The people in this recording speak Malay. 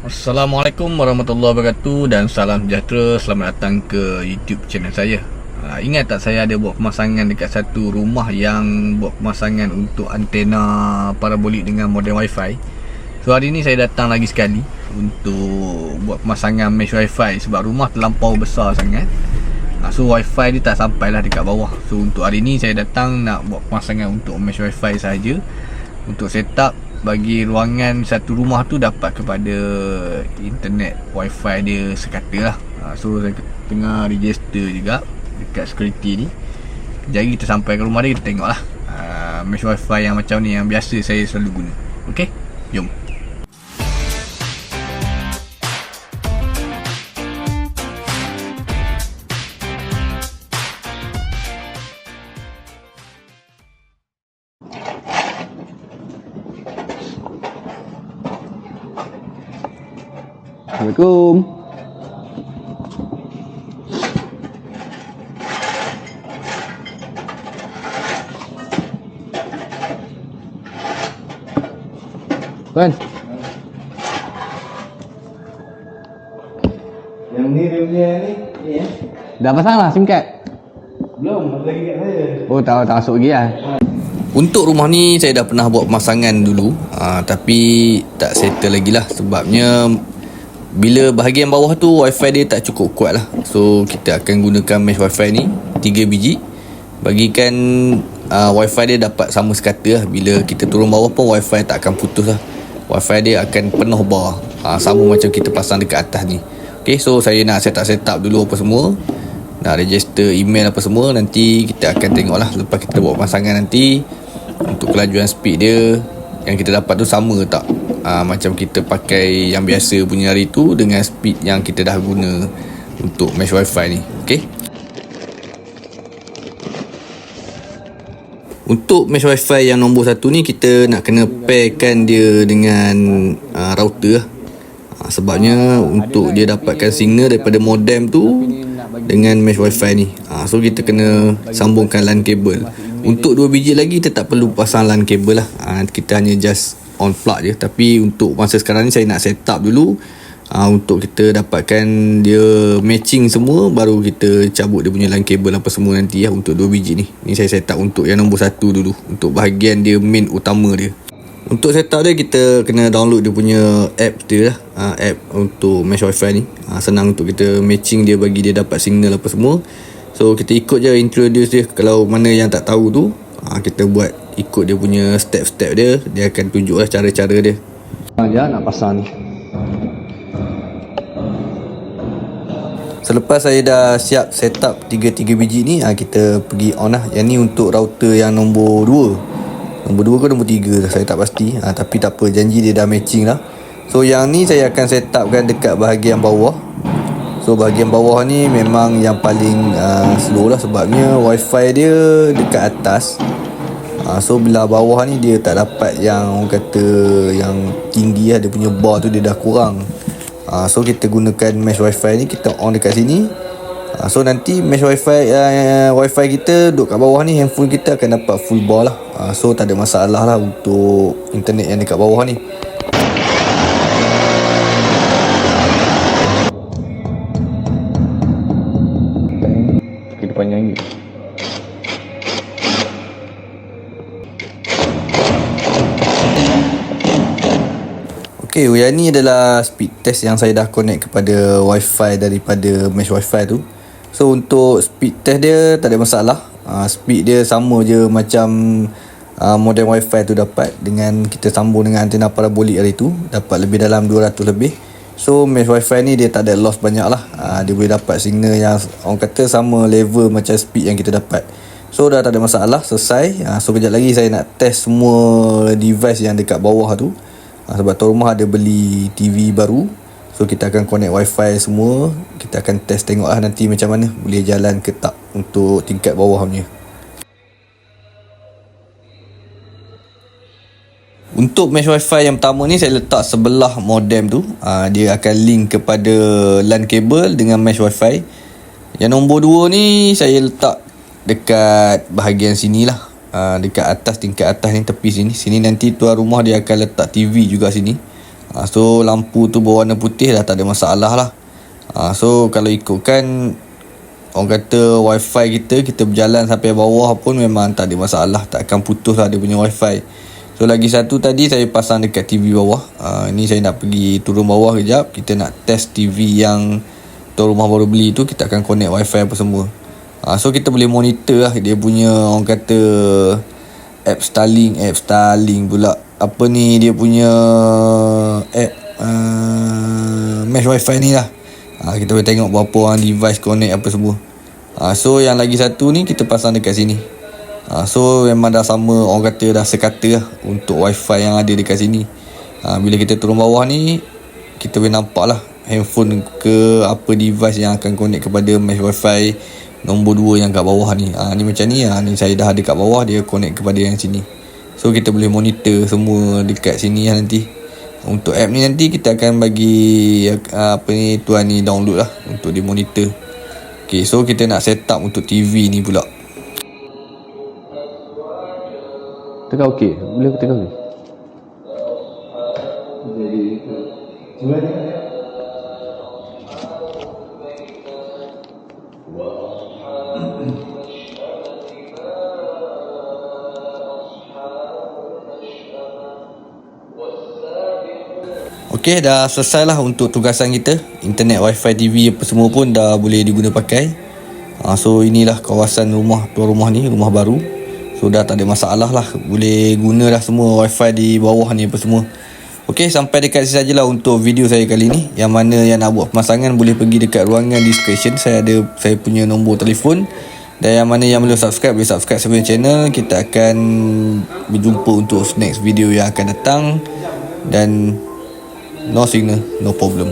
Assalamualaikum warahmatullahi wabarakatuh dan salam sejahtera. Selamat datang ke YouTube channel saya. Ingat tak saya ada buat pemasangan dekat satu rumah yang buat pemasangan untuk antena parabolik dengan modem wifi. So hari ni saya datang lagi sekali untuk buat pemasangan mesh wifi sebab rumah terlampau besar sangat. So wifi dia tak sampailah dekat bawah. So untuk hari ni saya datang nak buat pemasangan untuk mesh wifi saja, untuk setup bagi ruangan satu rumah tu dapat kepada internet wifi dia sekata lah. So saya tengah register juga dekat security ni. Jadi kita sampai ke rumah dia, kita tengok lah mesh wifi yang macam ni, yang biasa saya selalu guna. Ok, jom. Assalamualaikum. Kan? Yang ni dia punya ni ya. Dah pasang lah SIM card? Belum, lagi kat saya. Oh, tak masuk lagi lah. Untuk rumah ni saya dah pernah buat pemasangan dulu, tapi tak settle lagi lah. Sebabnya bila bahagian bawah tu wifi dia tak cukup kuat lah. So kita akan gunakan mesh wifi ni 3 biji. Bagikan wifi dia dapat sama sekata lah. Bila kita turun bawah pun wifi tak akan putus lah. Wifi dia akan penuh bawah, sama macam kita pasang dekat atas ni. Okay, so saya nak set up dulu apa semua, nak register email apa semua. Nanti kita akan tengok lah lepas kita buat pemasangan nanti, untuk kelajuan speed dia yang kita dapat tu sama tak macam kita pakai yang biasa punya hari tu dengan speed yang kita dah guna untuk mesh wifi ni. Okay, untuk mesh wifi yang nombor 1 ni kita nak kena pairkan dia dengan router lah. Sebabnya untuk dia dapatkan signal daripada modem tu dengan mesh wifi ni, so kita kena sambungkan LAN kabel. Untuk 2 biji lagi kita tak perlu pasang LAN kabel lah, kita hanya just on plug je. Tapi untuk masa sekarang ni saya nak set up dulu, untuk kita dapatkan dia matching semua, baru kita cabut dia punya LAN kabel apa semua nanti lah. Untuk 2 biji ni saya set up untuk yang nombor 1 dulu, untuk bahagian dia main utama dia. Untuk setup dia kita kena download dia punya app dia lah, app untuk mesh wifi ni. Senang untuk kita matching dia, bagi dia dapat signal apa semua. So kita ikut je, introduce dia. Kalau mana yang tak tahu tu, kita buat ikut dia punya step-step dia. Dia akan tunjuk lah cara-cara dia. Ya, nak pasang ni. Selepas saya dah siap setup 3 biji ni, kita pergi on lah. Yang ni untuk router yang nombor 2. Nombor 2 ke nombor 3 saya tak pasti, tapi tak apa, janji dia dah matching lah. So yang ni saya akan set upkan dekat bahagian bawah. So bahagian bawah ni memang yang paling slow lah, sebabnya wifi dia dekat atas. So belah bawah ni dia tak dapat yang orang kata yang tinggi lah, dia punya bar tu dia dah kurang. So kita gunakan mesh wifi ni, kita on dekat sini. So nanti mesh wifi kita duduk kat bawah ni, handphone kita akan dapat full bar lah. So tak ada masalah lah untuk internet yang dekat bawah ni. Kita panjang lagi. Okay, yang ni adalah speed test yang saya dah connect kepada wifi daripada mesh wifi tu. So untuk speed test dia tak ada masalah. Speed dia sama je macam modem wifi tu dapat, dengan kita sambung dengan antena parabolik hari tu, dapat lebih dalam 200 lebih. So mesh wifi ni dia tak ada loss banyak lah. Dia boleh dapat signal yang orang kata sama level macam speed yang kita dapat. So dah tak ada masalah, selesai. So kejap lagi saya nak test semua device yang dekat bawah tu. Sebab tu rumah ada beli TV baru. So kita akan connect wifi semua. Kita akan test tengok lah nanti macam mana, boleh jalan ke tak untuk tingkat bawah punya. Untuk mesh wifi yang pertama ni saya letak sebelah modem tu. Dia akan link kepada LAN kabel dengan mesh wifi. Yang nombor 2 ni saya letak dekat bahagian sini lah. Dekat atas, tingkat atas ni, tepi sini. Sini nanti tuan rumah dia akan letak TV juga sini. So lampu tu berwarna putih dah tak ada masalah lah. So kalau ikutkan orang kata wifi kita berjalan sampai bawah pun memang tak ada masalah, tak akan putus lah dia punya wifi. So lagi satu tadi saya pasang dekat TV bawah. Ni saya nak pergi turun bawah kejap, kita nak test TV yang tuan rumah baru beli tu, kita akan connect wifi apa semua. So kita boleh monitor lah dia punya orang kata app Starlink pula. Apa ni dia punya app mesh wifi ni lah. Kita boleh tengok berapa orang device connect apa semua. So yang lagi satu ni kita pasang dekat sini. So memang dah sama, orang kata dah sekata lah untuk wifi yang ada dekat sini. Bila kita turun bawah ni, kita boleh nampak lah handphone ke apa device yang akan connect kepada mesh wifi nombor 2 yang kat bawah ni. Ni macam ni lah. Ni saya dah ada kat bawah, dia connect kepada yang sini. So kita boleh monitor semua dekat sini lah nanti. Untuk app ni nanti kita akan bagi tuan ni download lah untuk dimonitor. Okay, so kita nak set up untuk TV ni pula. Tekan okey. Boleh tekan okey. Jadi cuba ni. Okey, dah selesai lah untuk tugasan kita. Internet, wifi, TV apa semua pun dah boleh diguna pakai. So inilah kawasan rumah tuan rumah ni, rumah baru. So dah tak ada masalah lah, boleh guna dah semua wifi di bawah ni apa semua. Okey, sampai dekat sini sajalah untuk video saya kali ni. Yang mana yang nak buat pemasangan boleh pergi dekat ruangan description, saya punya nombor telefon. Dan yang mana yang belum subscribe, boleh subscribe saya punya channel. Kita akan berjumpa untuk next video yang akan datang. Dan no signal, no problem.